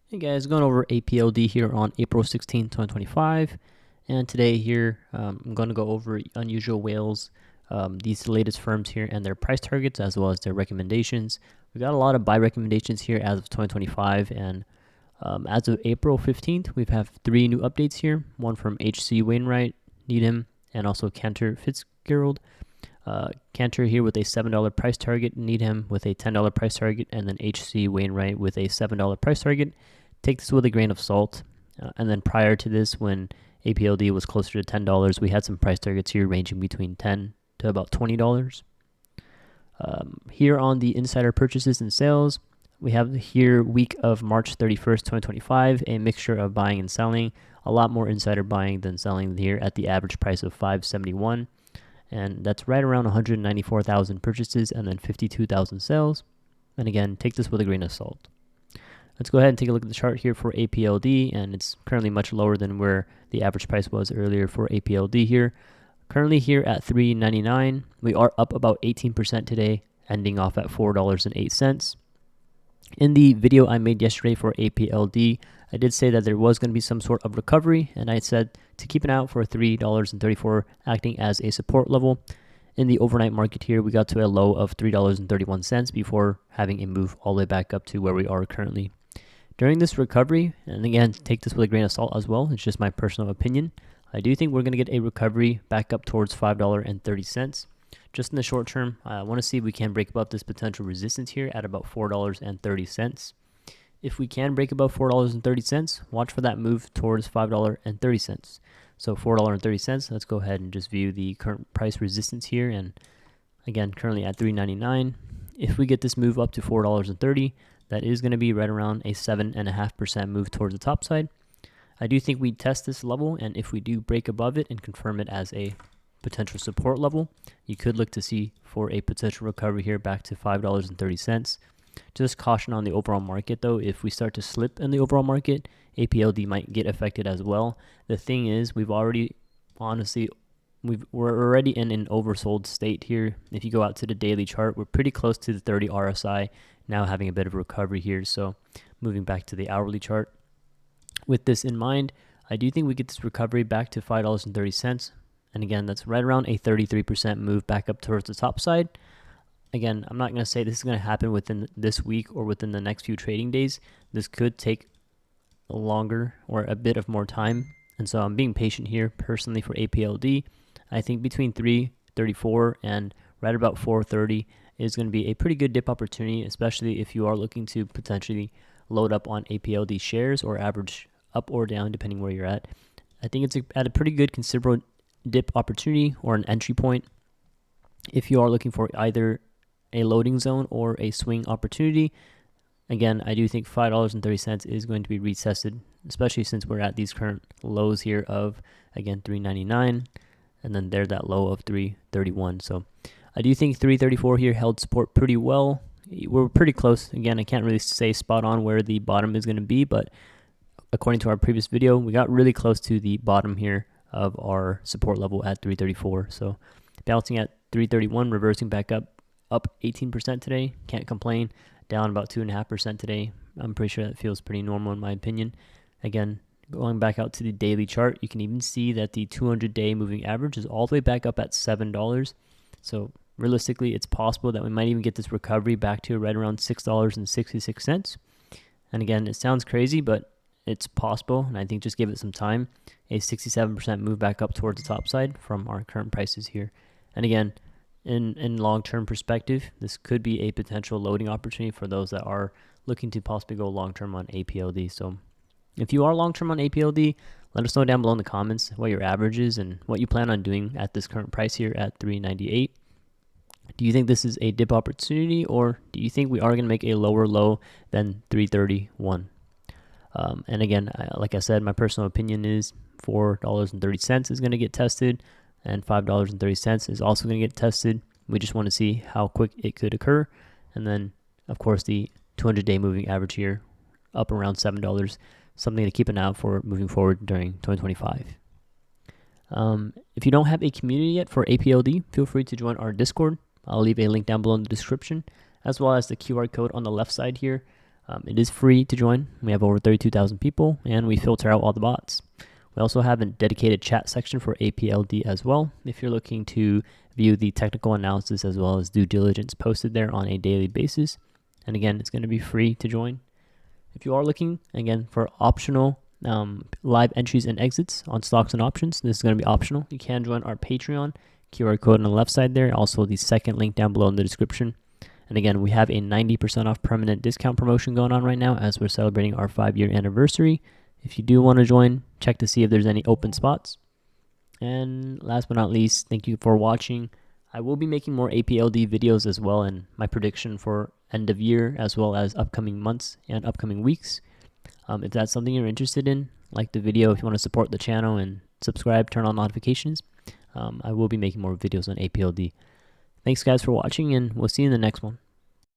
Hey guys, going over APLD here on April 16, 2025. And today here, I'm going to go over unusual whales, these latest firms here and their price targets as well as their recommendations. We got a lot of buy recommendations here as of 2025, and as of April 15th, we have 3 new updates here. One from H.C. Wainwright, Needham, and also Cantor Fitzgerald. Cantor here with a $7 price target, Needham with a $10 price target, and then H.C. Wainwright with a $7 price target. Take this with a grain of salt. And then prior to this, when APLD was closer to $10, we had some price targets here ranging between $10 to about $20. Here on the insider purchases and sales, we have here week of March 31st, 2025, a mixture of buying and selling, a lot more insider buying than selling here at the average price of $571. And that's right around 194,000 purchases and then 52,000 sales. And again, take this with a grain of salt. Let's go ahead and take a look at the chart here for APLD, and it's currently much lower than where the average price was earlier for APLD here. Currently here at $3.99. We are up about 18% today, ending off at $4.08. In the video I made yesterday for APLD, I did say that there was going to be some sort of recovery, and I said to keep an eye out for $3.34 acting as a support level. In the overnight market here, we got to a low of $3.31 before having a move all the way back up to where we are currently. During this recovery, and again, take this with a grain of salt as well, it's just my personal opinion, I do think we're going to get a recovery back up towards $5.30. Just in the short term, I want to see if we can break above this potential resistance here at about $4.30. If we can break above $4.30, watch for that move towards $5.30. So $4.30, let's go ahead and just view the current price resistance here. And again, currently at $3.99. If we get this move up to $4.30, that is going to be right around a 7.5% move towards the top side. I do think we test this level, and if we do break above it and confirm it as a potential support level, you could look to see for a potential recovery here back to $5.30. Just caution on the overall market though. If we start to slip in the overall market, APLD might get affected as well. The thing is, we're already in an oversold state here. If you go out to the daily chart, we're pretty close to the 30 RSI, now having a bit of a recovery here. So moving back to the hourly chart. With this in mind, I do think we get this recovery back to $5.30. And again, that's right around a 33% move back up towards the top side. Again, I'm not going to say this is going to happen within this week or within the next few trading days. This could take longer or a bit of more time. And so I'm being patient here personally for APLD. I think between 334 and right about 430 is going to be a pretty good dip opportunity, especially if you are looking to potentially load up on APLD shares or average up or down depending where you're at. I think it's at a pretty good considerable dip opportunity or an entry point if you are looking for either a loading zone or a swing opportunity. Again, I do think $5.30 is going to be retested, especially since we're at these current lows here of, again, $3.99, and then there's that low of $3.31. So I do think $3.34 here held support pretty well. We're pretty close. Again, I can't really say spot on where the bottom is going to be, but according to our previous video, we got really close to the bottom here of our support level at $3.34. So bouncing at $3.31, reversing back up 18% today. Can't complain. Down about 2.5% today. I'm pretty sure that feels pretty normal in my opinion. Again, going back out to the daily chart, you can even see that the 200-day moving average is all the way back up at $7. So realistically, it's possible that we might even get this recovery back to right around $6.66. And again, it sounds crazy, but it's possible, and I think just give it some time. A 67% move back up towards the top side from our current prices here. And again, in long-term perspective, this could be a potential loading opportunity for those that are looking to possibly go long-term on APLD. So if you are long-term on APLD, let us know down below in the comments what your average is and what you plan on doing at this current price here at $3.98. Do you think this is a dip opportunity, or do you think we are going to make a lower low than $3.31? And again, like I said, my personal opinion is $4.30 is going to get tested, and $5.30 is also going to get tested. We just want to see how quick it could occur. And then, of course, the 200-day moving average here, up around $7, something to keep an eye out for moving forward during 2025. If you don't have a community yet for APLD, feel free to join our Discord. I'll leave a link down below in the description, as well as the QR code on the left side here. It is free to join. We have over 32,000 people, and we filter out all the bots. We also have a dedicated chat section for APLD as well, if you're looking to view the technical analysis as well as due diligence posted there on a daily basis. And again, it's going to be free to join. If you are looking, again, for optional live entries and exits on stocks and options, this is going to be optional. You can join our Patreon, QR code on the left side there, also the second link down below in the description. And again, we have a 90% off permanent discount promotion going on right now as we're celebrating our 5-year anniversary. If you do want to join, check to see if there's any open spots. And last but not least, thank you for watching. I will be making more APLD videos as well, and my prediction for end of year as well as upcoming months and upcoming weeks. If that's something you're interested in, like the video. If you want to support the channel and subscribe, turn on notifications. I will be making more videos on APLD. Thanks guys for watching, and we'll see you in the next one.